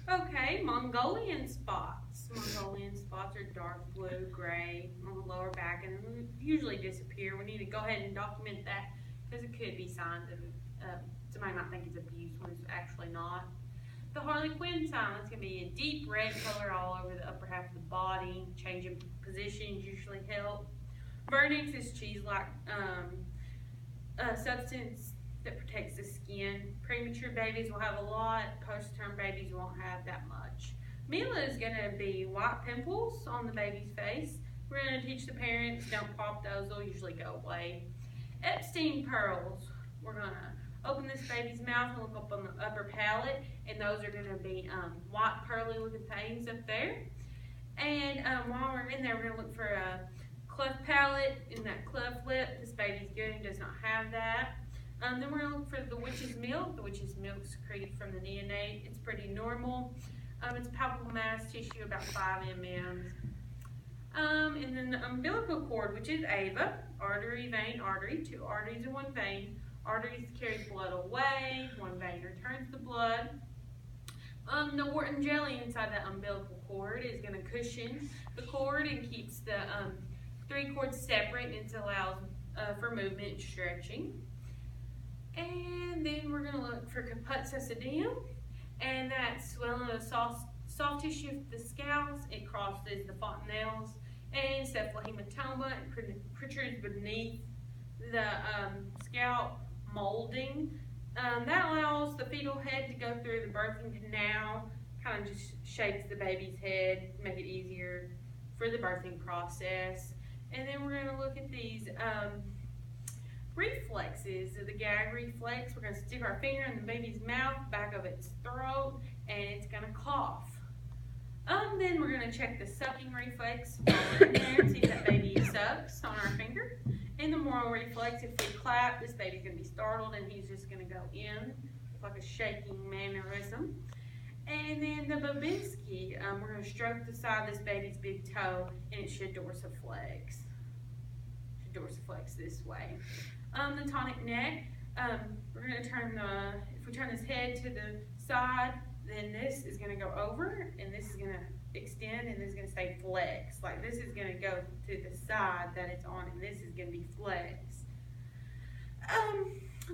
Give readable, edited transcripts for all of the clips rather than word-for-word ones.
Okay, Mongolian spots. Mongolian spots are dark blue, gray on the lower back and usually disappear. We need to go ahead and document that because it could be signs of, somebody might think it's abuse when it's actually not. The Harlequin sign, that's going to be a deep red color all over the upper half of the body. Changing positions usually help. Vernix is cheese-like substance that protects the skin. Premature babies will have a lot. Post-term babies won't have that much. Mila is going to be white pimples on the baby's face. We're going to teach the parents, don't pop those, they'll usually go away. Epstein pearls. We're going to open this baby's mouth and look up on the upper palate, and those are going to be white pearly looking things up there. And while we're in there, we're going to look for a cleft palate and that cleft lip. This baby's good, does not have that. Then we're going to look for the witch's milk. The witch's milk secreted from the neonate. It's pretty normal. It's palpable mass tissue, about 5 mm. And then the umbilical cord, which is AVA, artery, vein, artery, 2 arteries and 1 vein. Arteries carry blood away, 1 vein returns the blood. The Wharton jelly inside that umbilical cord is going to cushion the cord and keeps the 3 cords separate, and it allows for movement and stretching. And then we're going to look for caput suicidum, and that's swelling of the soft tissue of the scalps. It crosses the fontanelles, and cephalohematoma, it protrudes beneath the scalp molding. That allows the fetal head to go through the birthing canal, kind of just shapes the baby's head, make it easier for the birthing process. And then we're going to look at these reflexes. The gag reflex, we're going to stick our finger in the baby's mouth, back of its throat, and it's going to cough. Then we're going to check the sucking reflex while we're in there, see if that baby sucks on our finger. And the moral reflex, if we clap, this baby's going to be startled and he's just going to go in like a shaking mannerism. And then the Babinski, we're going to stroke the side of this baby's big toe, and it should dorsiflex. Dorsiflex this way. The tonic neck, we're going to turn if we turn this head to the side, then this is going to go over, and this is going to extend, and this is going to stay flex. Like this is going to go to the side that it's on, and this is going to be flex.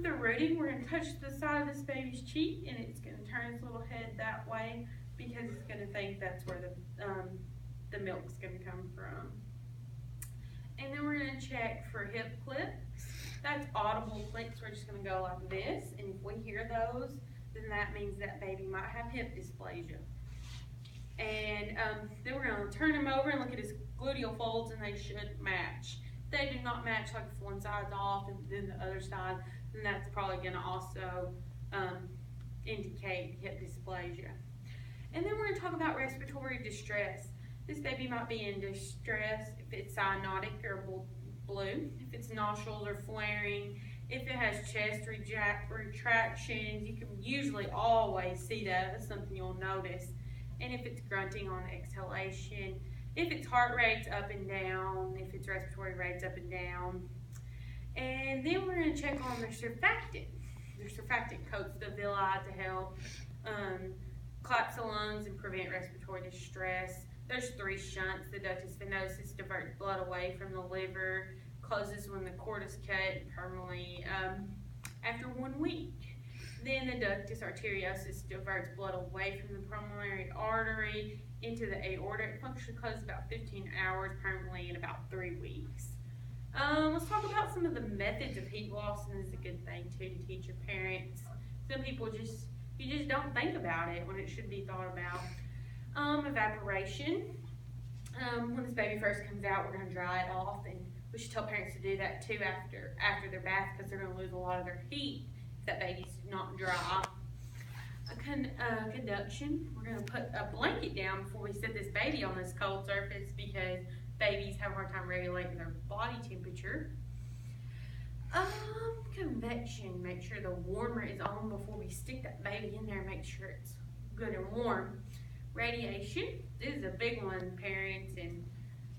The rooting, we're going to touch the side of this baby's cheek, and it's going to turn its little head that way because it's going to think that's where the milk's going to come from. And then we're going to check for hip clicks. That's audible clicks. We're just going to go like this, and if we hear those, then that means that baby might have hip dysplasia. And then we're going to turn him over and look at his gluteal folds, and they should match. If they do not match, like if one side's off and then the other side, then that's probably going to also indicate hip dysplasia. And then we're going to talk about respiratory distress. This baby might be in distress if it's cyanotic or blue, if its nostrils are flaring, if it has chest retractions. You can usually always see that. That's something you'll notice. And if it's grunting on exhalation, if its heart rate's up and down, if its respiratory rate's up and down. And then we're going to check on their surfactant. Their surfactant coats the villi to help collapse the lungs and prevent respiratory distress. There's 3 shunts. The ductus venosus diverts blood away from the liver, closes when the cord is cut permanently after 1 week. Then the ductus arteriosus diverts blood away from the pulmonary artery into the aorta. It functionally closes about 15 hours permanently in about 3 weeks. Let's talk about some of the methods of heat loss, and this is a good thing too to teach your parents. Some people you just don't think about it when it should be thought about. Evaporation. When this baby first comes out, we're going to dry it off, and we should tell parents to do that too after their bath because they're going to lose a lot of their heat if that baby's not dry. Conduction. We're going to put a blanket down before we set this baby on this cold surface because babies have a hard time regulating their body temperature. Convection. Make sure the warmer is on before we stick that baby in there. Make sure it's good and warm. Radiation. This is a big one, parents, and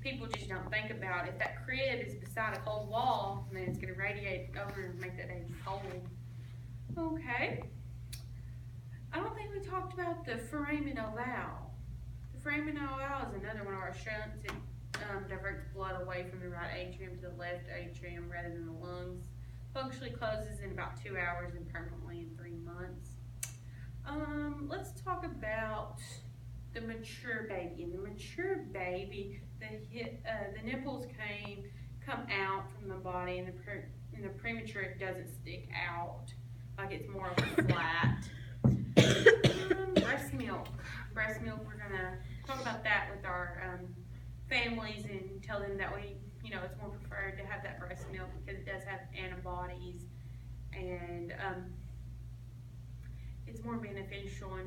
people just don't think about. If that crib is beside a cold wall, then it's going to radiate over and make that baby cold. Okay. I don't think we talked about the foramen ovale. The foramen ovale is another one of our shunts. It diverts blood away from the right atrium to the left atrium rather than the lungs. Functionally closes in about 2 hours and permanently in 3 months. Let's talk about the mature baby. In the mature baby, the nipples come out from the body, and in the premature it doesn't stick out, like it's more of a flat. Breast milk. Breast milk, we're gonna talk about that with our families and tell them that it's more preferred to have that breast milk because it does have antibodies, and it's more beneficial and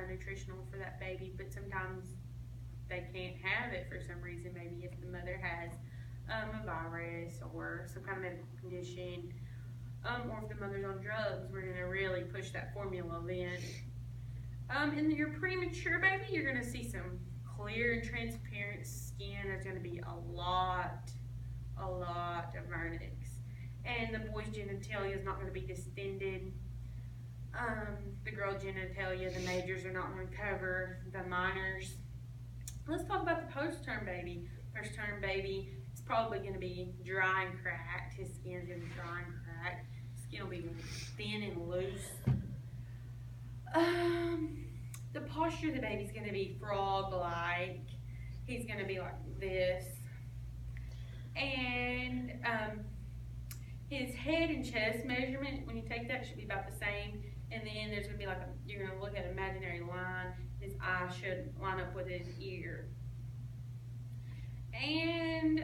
nutritional for that baby. But sometimes they can't have it for some reason. Maybe if the mother has a virus or some kind of medical condition, or if the mother's on drugs, we're going to really push that formula in. In your premature baby, you're going to see some clear and transparent skin. There's going to be a lot of vernix. And the boy's genitalia is not going to be distended. The girl genitalia, the majors are not going to cover the minors. Let's talk about the post-term baby. First-term baby is probably going to be dry and cracked. His skin's going to be dry and cracked. Skin will be thin and loose. The posture of the baby is going to be frog-like. He's going to be like this. And his head and chest measurement, when you take that, should be about the same. And then there's going to be you're going to look at an imaginary line. His eye should line up with his ear. And